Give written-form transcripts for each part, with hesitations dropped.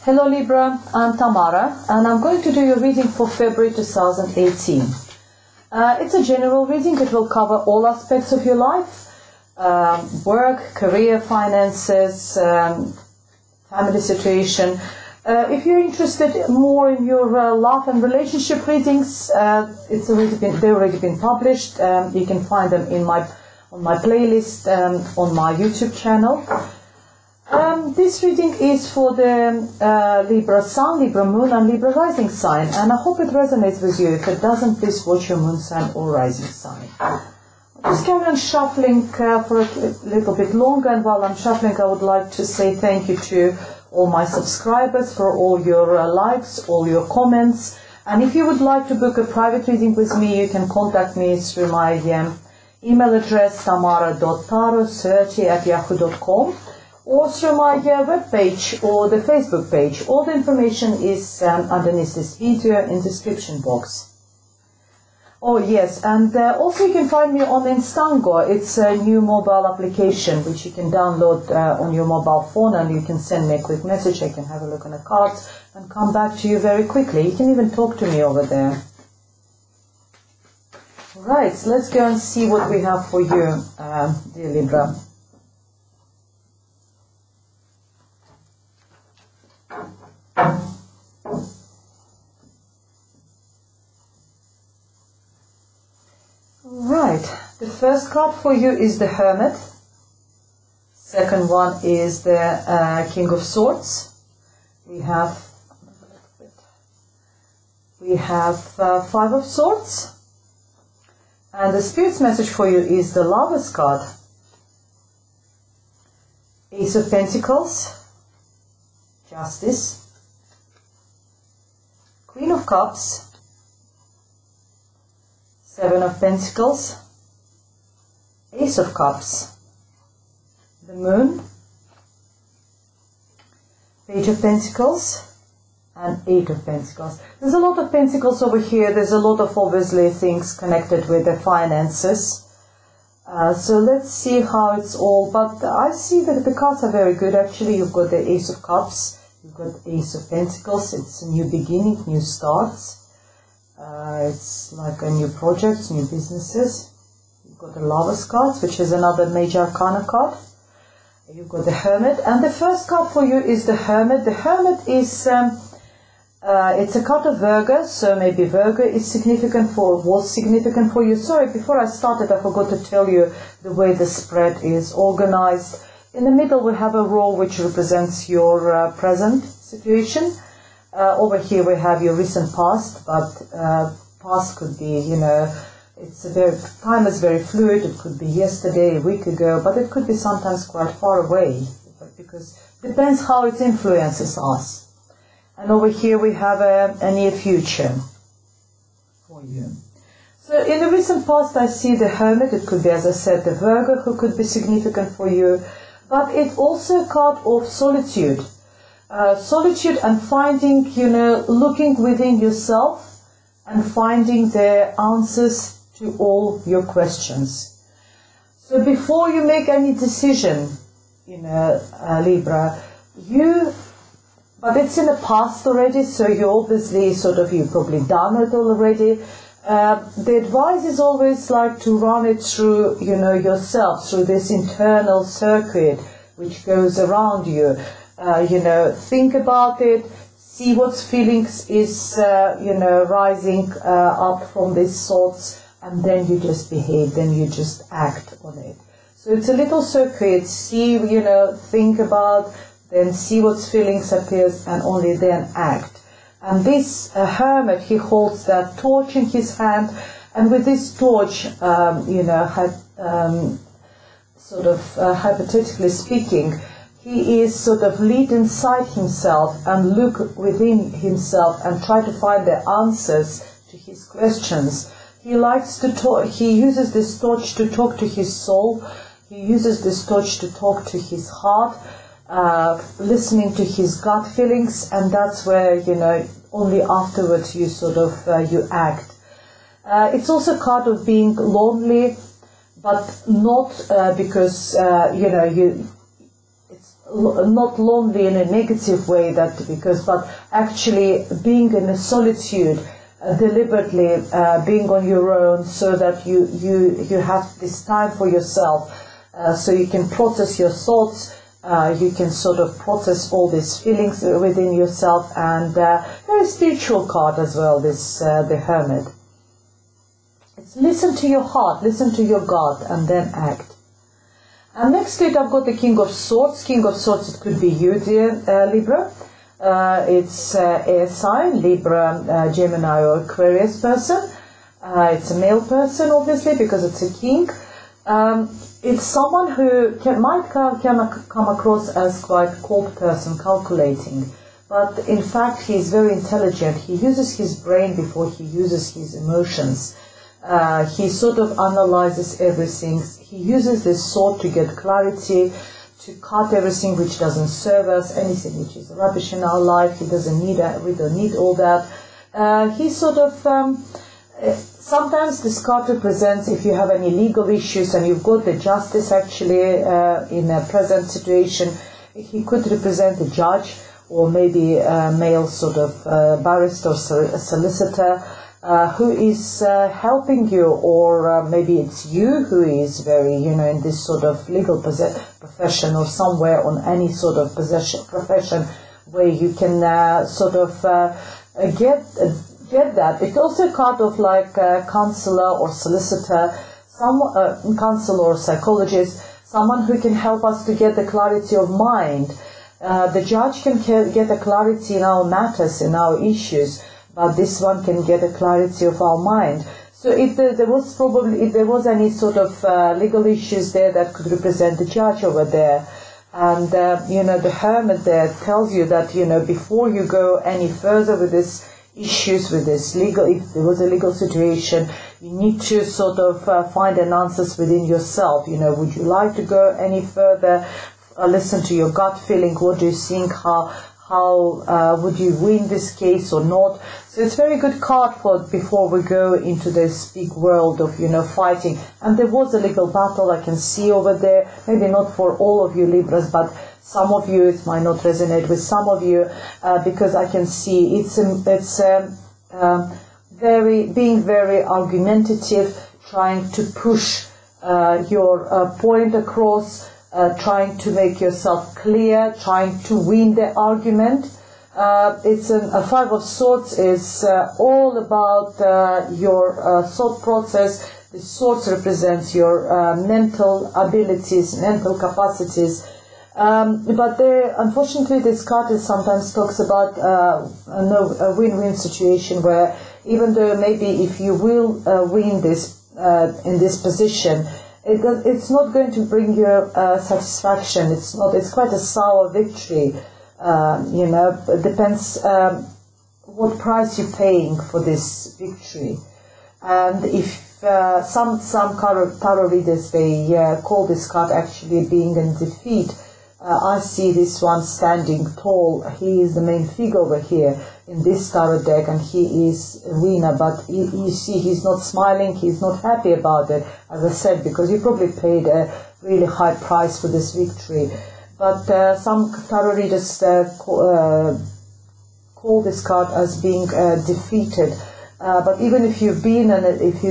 Hello Libra, I'm Tamara and I'm going to do your reading for February 2018. It's a general reading. It will cover all aspects of your life, work, career, finances, family situation. If you're interested more in your love and relationship readings, they've already been published. You can find them on my playlist on my YouTube channel. This reading is for the Libra Sun, Libra Moon and Libra Rising sign, and I hope it resonates with you. If it doesn't, please watch your Moon sign or Rising sign. I'll just carry on shuffling for a little bit longer, and while I'm shuffling I would like to say thank you to all my subscribers for all your likes, all your comments, and if you would like to book a private reading with me, you can contact me through my email address tamara.taro30@yahoo.com. or through my webpage or the Facebook page. All the information is underneath this video in the description box. Oh yes, and also you can find me on Instango. It's a new mobile application which you can download on your mobile phone, and you can send me a quick message. I can have a look on the cards and come back to you very quickly. You can even talk to me over there. Right, so let's go and see what we have for you, dear Libra. Right, the first card for you is the Hermit. Second one is the King of Swords. We have Five of Swords. And the Spirit's message for you is the Lover's card. Ace of Pentacles. Justice. Queen of Cups. Seven of Pentacles, Ace of Cups, the Moon, Page of Pentacles, and Eight of Pentacles. There's a lot of Pentacles over here. There's a lot of obviously things connected with the finances. So let's see how it's all. But I see that the cards are very good actually. You've got the Ace of Cups, you've got Ace of Pentacles. It's a new beginning, new starts. It's like a new projects, new businesses. You've got the Lover's cards, which is another major arcana card. You've got the Hermit, and the first card for you is the Hermit. The Hermit is it's a card of Virgo, so maybe Virgo is was significant for you. Sorry, before I started, I forgot to tell you the way the spread is organized. In the middle, we have a row which represents your present situation. Over here we have your recent past, but past could be, you know, time is very fluid. It could be yesterday, a week ago, but it could be sometimes quite far away, because it depends how it influences us. And over here we have a near future for you. So in the recent past I see the Hermit. It could be, as I said, the Virgo who could be significant for you, but it's also a card of solitude. Solitude and finding, you know, looking within yourself and finding the answers to all your questions. So before you make any decision, you know, Libra, but it's in the past already, so you obviously you've probably done it already. The advice is always like to run it through, you know, yourself, through this internal circuit which goes around you. You know, think about it, see what feelings is, you know, rising up from these thoughts, and then you just behave, then you just act on it. So it's a little circuit, see, you know, think about, then see what feelings appears, and only then act. And this Hermit, he holds that torch in his hand, and with this torch, you know, hypothetically speaking, he is sort of lead inside himself and look within himself and try to find the answers to his questions. He likes to talk. He uses this torch to talk to his soul. He uses this torch to talk to his heart, listening to his gut feelings, and that's where, you know, only afterwards you you act. It's also a card of being lonely, but not because you know, not lonely in a negative way, but actually being in a solitude, deliberately being on your own, so that you have this time for yourself, so you can process your thoughts, you can sort of process all these feelings within yourself, and very spiritual card as well, this the Hermit. It's listen to your heart, listen to your God, and then act. And next to it, I've got the King of Swords. King of Swords, it could be you, dear Libra. It's air sign, Libra, Gemini or Aquarius person. It's a male person, obviously, because it's a king. It's someone who might come across as quite cold person, calculating. But in fact, he's very intelligent. He uses his brain before he uses his emotions. He sort of analyzes everything. He uses this sword to get clarity, to cut everything which doesn't serve us, anything which is rubbish in our life. He doesn't need that. We don't need all that. He sort of, sometimes this card represents if you have any legal issues and you've got the justice actually in a present situation. He could represent a judge, or maybe a male sort of barrister or solicitor, who is helping you, or maybe it's you who is very, in this sort of legal profession, or somewhere on any sort of profession where you can sort of get that. It's also a card of like counselor or solicitor, counselor or psychologist, someone who can help us to get the clarity of mind. The judge can get a clarity in our matters, in our issues, but this one can get a clarity of our mind. So if there was any sort of legal issues there, that could represent the judge over there. And, the Hermit there tells you that, before you go any further with these issues, with this legal, if there was a legal situation, you need to sort of find an answers within yourself. Would you like to go any further? Listen to your gut feeling. What do you think? How would you win this case or not? So it's a very good card for before we go into this big world of, fighting. And there was a legal battle I can see over there. Maybe not for all of you Libras, but some of you, it might not resonate with some of you, because I can see it's being very argumentative, trying to push your point across, trying to make yourself clear, trying to win the argument. It's a Five of Swords is all about your thought process. The swords represents your mental abilities, mental capacities. But unfortunately, this card sometimes talks about a win-win situation where, even though maybe if you will win this in this position, it's not going to bring you satisfaction. It's quite a sour victory. It depends what price you're paying for this victory. And if some tarot readers, they call this card actually being in defeat. I see this one standing tall. He is the main figure over here in this tarot deck, and he is a winner, but you see he's not smiling, he's not happy about it, as I said, because he probably paid a really high price for this victory. But some tarot readers call this card as being defeated. But even if you've been and if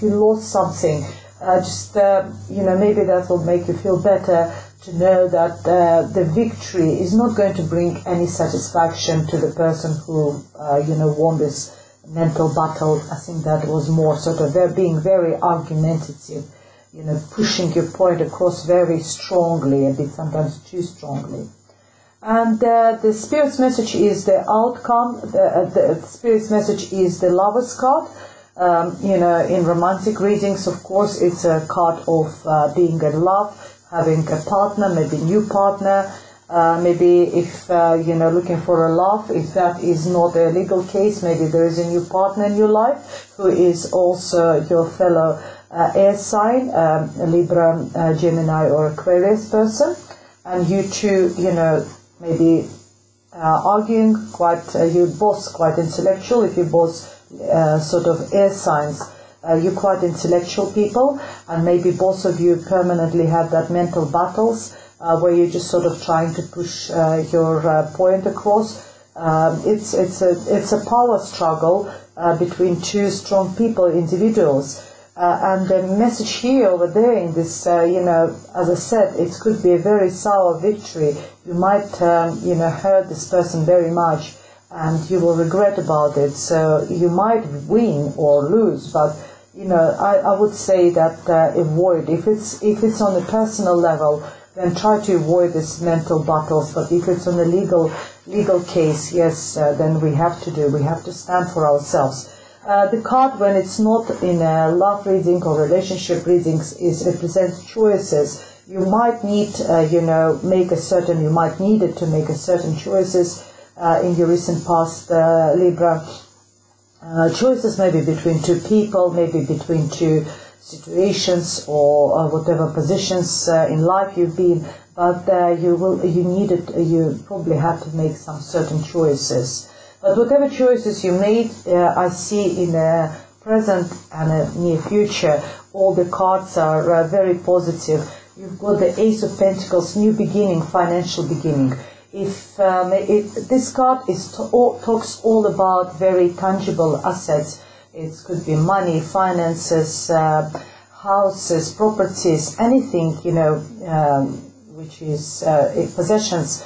you lost something, maybe that will make you feel better to know that the victory is not going to bring any satisfaction to the person who won this mental battle. I think that was more sort of they're being very argumentative, pushing your point across very strongly, a bit sometimes too strongly. And the Spirit's message is the outcome. The Spirit's message is the Lover's card. In romantic readings, of course, it's a card of being in love, having a partner, maybe new partner, maybe if looking for a love, if that is not a legal case, maybe there is a new partner in your life who is also your fellow air sign, Libra, Gemini or Aquarius person, and you two, maybe arguing you're both quite intellectual. If you're both sort of air signs, you're quite intellectual people, and maybe both of you permanently have that mental battles where you're just sort of trying to push your point across. It's a power struggle between two strong people, individuals. And the message here over there in this, as I said, it could be a very sour victory. You might, hurt this person very much, and you will regret about it. So you might win or lose, but I would say that avoid. If it's on a personal level, then try to avoid this mental battles. But if it's on a legal case, yes, then we have to stand for ourselves. The card, when it's not in a love reading or relationship readings, represents choices. You might need, you might needed to make a certain choices in your recent past, Libra. Choices maybe between two people, maybe between two situations or whatever positions in life you've been, but you probably have to make some certain choices. But whatever choices you made, I see in the present and near future, all the cards are very positive. You've got the Ace of Pentacles, new beginning, financial beginning. If this card talks all about very tangible assets, it could be money, finances, houses, properties, anything, which is possessions.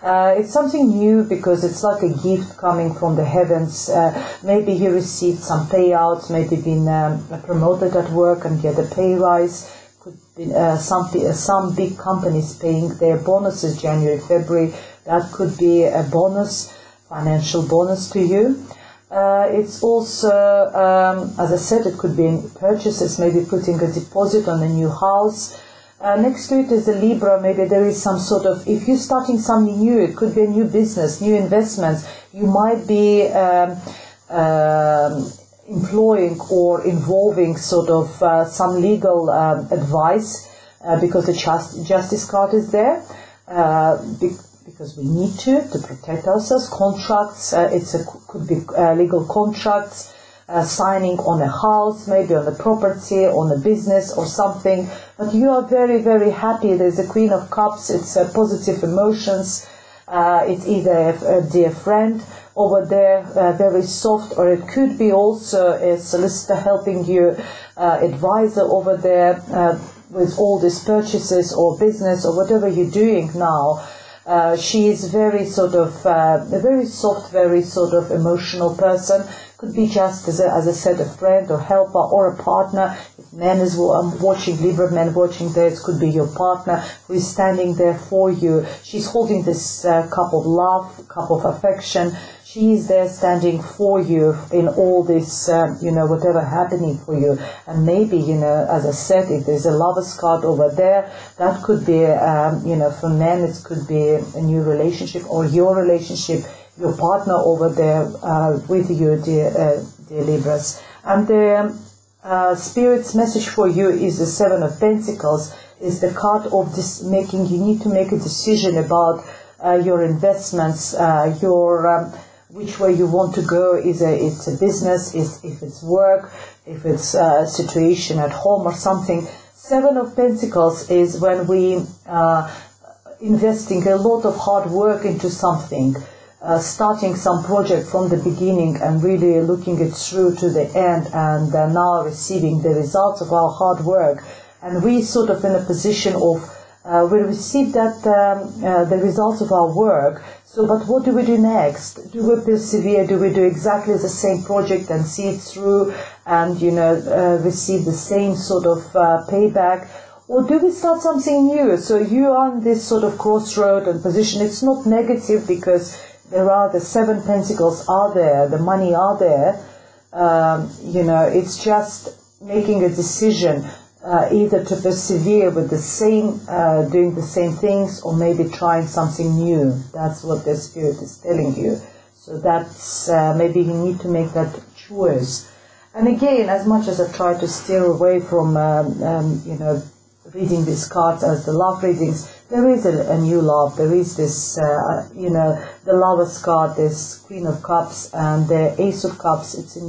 It's something new because it's like a gift coming from the heavens. Maybe you received some payouts, maybe been promoted at work and get a pay rise. Could be some big companies paying their bonuses January, February. That could be a bonus, financial bonus to you. It's also, as I said, it could be in purchases, maybe putting a deposit on a new house. Next to it is a Libra. Maybe there is some sort of, if you're starting something new, it could be a new business, new investments. You might be employing or involving sort of some legal advice because the justice card is there. Because we need to protect ourselves. Contracts, could be legal contracts, signing on a house, maybe on a property, on a business or something. But you are very, very happy. There's a Queen of Cups. It's positive emotions. It's either a dear friend over there, very soft, or it could be also a solicitor helping you, advisor over there with all these purchases or business or whatever you're doing now. She is very sort of a very soft, very sort of emotional person. Could be just, as I said, a friend or helper or a partner. If man is watching, Libra man watching there, it could be your partner who is standing there for you. She's holding this cup of love, cup of affection. She is there standing for you in all this, whatever happening for you. And maybe, as I said, if there's a lover's card over there, that could be, for men, it could be a new relationship or your relationship, your partner over there with you, dear Libras. And the Spirit's message for you is the Seven of Pentacles, is the card of this you need to make a decision about your investments, which way you want to go. It's a business, if it's work, if it's a situation at home or something. Seven of Pentacles is when we investing a lot of hard work into something, starting some project from the beginning and really looking it through to the end, and now receiving the results of our hard work. And we sort of in a position of we receive that the results of our work. So, but what do we do next? Do we persevere? Do we do exactly the same project and see it through and, receive the same sort of payback? Or do we start something new? So you are on this sort of crossroad and position. It's not negative because there are the Seven Pentacles are there, the money are there. It's just making a decision. Either to persevere with the same, doing the same things, or maybe trying something new. That's what the Spirit is telling you. So that's, maybe you need to make that choice. And again, as much as I try to steer away from, reading these cards as the love readings, there is a new love. There is this, the Lover's card, this Queen of Cups, and the Ace of Cups. It's a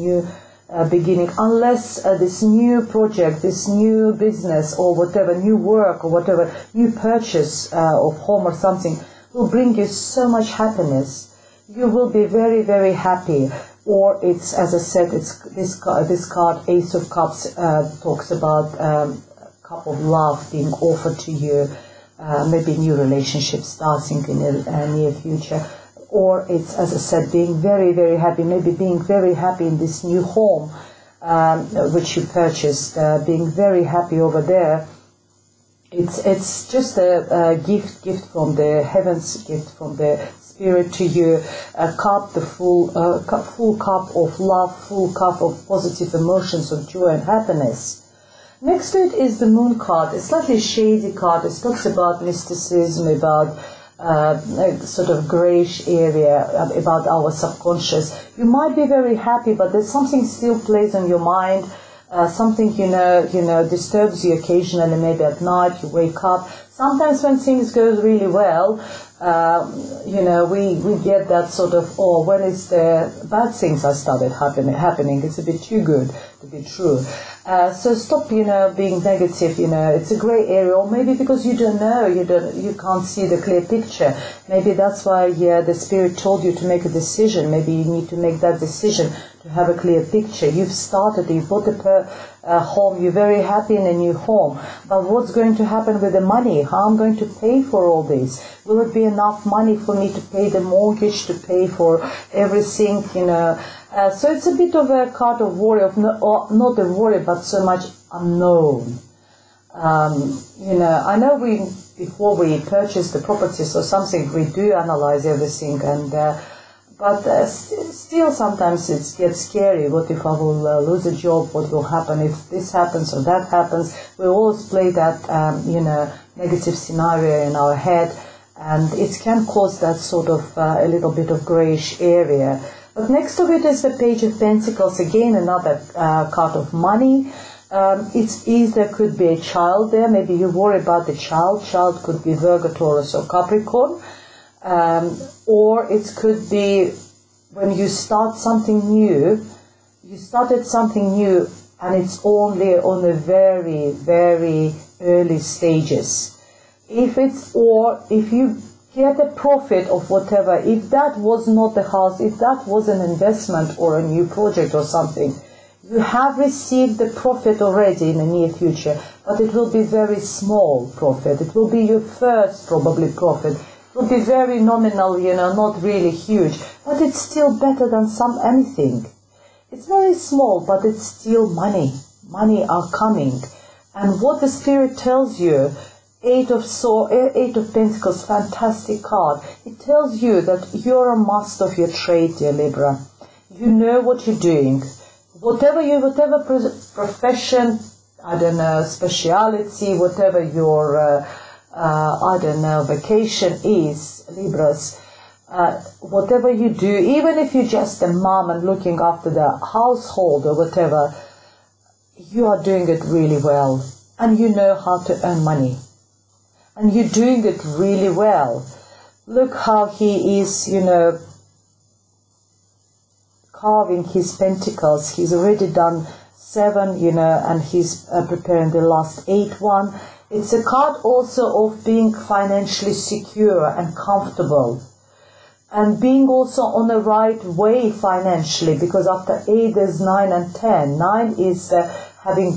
beginning, unless this new project, this new business or whatever, new work or whatever, new purchase of home or something will bring you so much happiness. You will be very, very happy. Or it's, as I said, it's this card, Ace of Cups, talks about a cup of love being offered to you, maybe new relationship starting in the near future. Or it's, as I said, being very, very happy, maybe being very happy in this new home which you purchased, being very happy over there. It's just a gift from the heavens, gift from the Spirit to you, a cup, the full cup of love, full cup of positive emotions of joy and happiness. Next to it is the Moon card, a slightly shady card. It talks about mysticism, about sort of greyish area, about our subconscious. You might be very happy, but there's something still plays on your mind. Something disturbs you occasionally, maybe at night you wake up. Sometimes when things go really well, we get that sort of, when is the bad things are started happening? It's a bit too good to be true. So stop, being negative. It's a grey area, or maybe because you don't know, you can't see the clear picture. Maybe that's why the Spirit told you to make a decision. Maybe you need to make that decision to have a clear picture. You've started, you bought a home, you're very happy in a new home. But what's going to happen with the money? How I'm going to pay for all this? Will it be enough money for me to pay the mortgage, to pay for everything, So it's a bit of a card of worry, not a worry, but so much unknown. I know before we purchase the properties or something, we do analyze everything, but still sometimes it gets scary. What if I will lose a job? What will happen if this happens or that happens? We always play that, negative scenario in our head, and it can cause that sort of a little bit of greyish area. But next to it is the Page of Pentacles, again another card of money. It's either could be a child there, maybe you worry about the child. Child could be Virgo, Taurus or Capricorn. Or it could be when you start something new, you started something new and it's only on the very, very early stages. If you get a profit of whatever, if that was not the house, if that was an investment or a new project or something, you have received the profit already in the near future, but it will be very small profit. It will be your first probably profit. It will be very nominal, not really huge, but it's still better than anything. It's very small, but it's still money. Money are coming. And what the Spirit tells you, Eight of Pentacles, fantastic card. It tells you that you're a master of your trade, dear Libra. You know what you're doing. Whatever profession, speciality, whatever your, vacation is, Libras, whatever you do, even if you're just a mom and looking after the household or whatever, you are doing it really well. And you know how to earn money. And you're doing it really well. Look how he is, carving his pentacles. He's already done 7, and he's preparing the last 8 one. It's a card also of being financially secure and comfortable. And being also on the right way financially, because after 8 there's 9 and 10. 9 is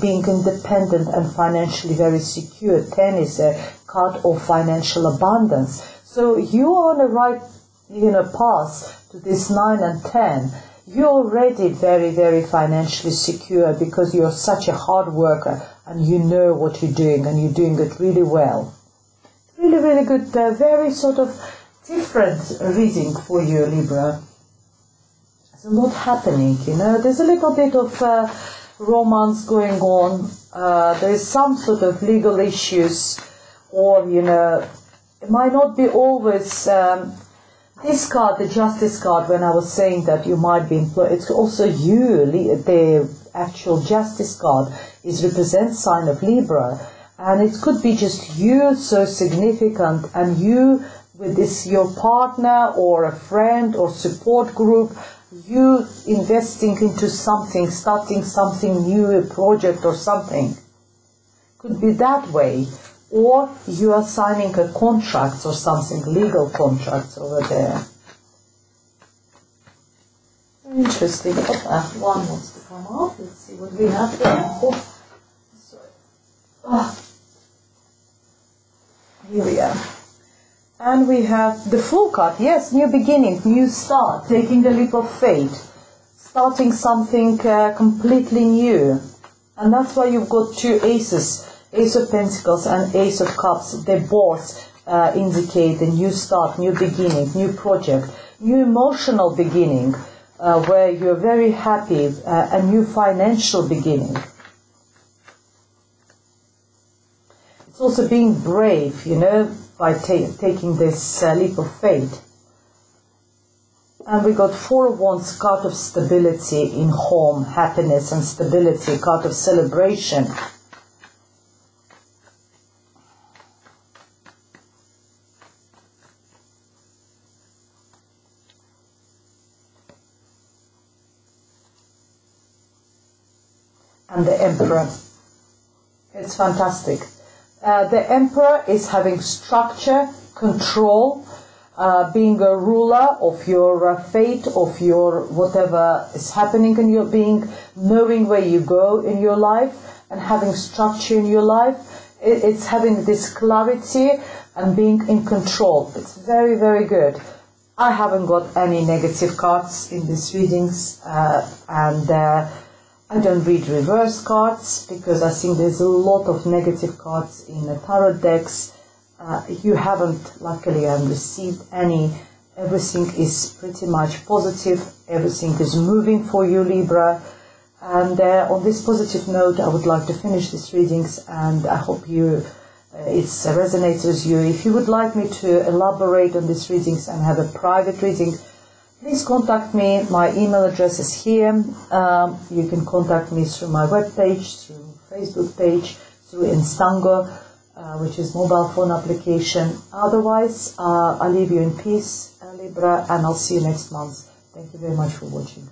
being independent and financially very secure. 10 is a card of financial abundance. So you are on the right, path to this 9 and 10. You're already very, very financially secure because you're such a hard worker and you know what you're doing and you're doing it really well. Really, really good, very sort of different reading for you, Libra. There's a lot happening, There's a little bit of romance going on. There's some sort of legal issues, or, it might not be always... this card, the Justice card, when I was saying that you might be employed, it's also you, the actual Justice card represents sign of Libra. And it could be just you, so significant, and you with your partner or a friend or support group, you investing into something, starting something new, a project or something. Could be that way. Or you are signing a contract or something, legal contracts over there. Interesting. One wants to come up. Let's see what we have here. Oh, sorry. Oh. Here we are. And we have the Fool card. Yes, new beginning, new start, taking the leap of faith, starting something completely new. And that's why you've got two aces, Ace of Pentacles and Ace of Cups. They both indicate a new start, new beginning, new project, new emotional beginning, where you're very happy, a new financial beginning. It's also being brave, you know, by taking this leap of faith. And we got Four of Wands, card of stability in home, happiness and stability, card of celebration. And the Emperor. It's fantastic. The Emperor is having structure, control, being a ruler of your fate, of your whatever is happening in your being, knowing where you go in your life and having structure in your life. It's having this clarity and being in control. It's very, very good. I haven't got any negative cards in these readings, and I don't read reverse cards because I think there's a lot of negative cards in the tarot decks. You haven't, luckily, received any. Everything is pretty much positive. Everything is moving for you, Libra. And on this positive note, I would like to finish these readings, and I hope it resonates with you. If you would like me to elaborate on these readings and have a private reading, please contact me. My email address is here. You can contact me through my webpage, through Facebook page, through Instango, which is mobile phone application. Otherwise, I'll leave you in peace, Libra, and I'll see you next month. Thank you very much for watching.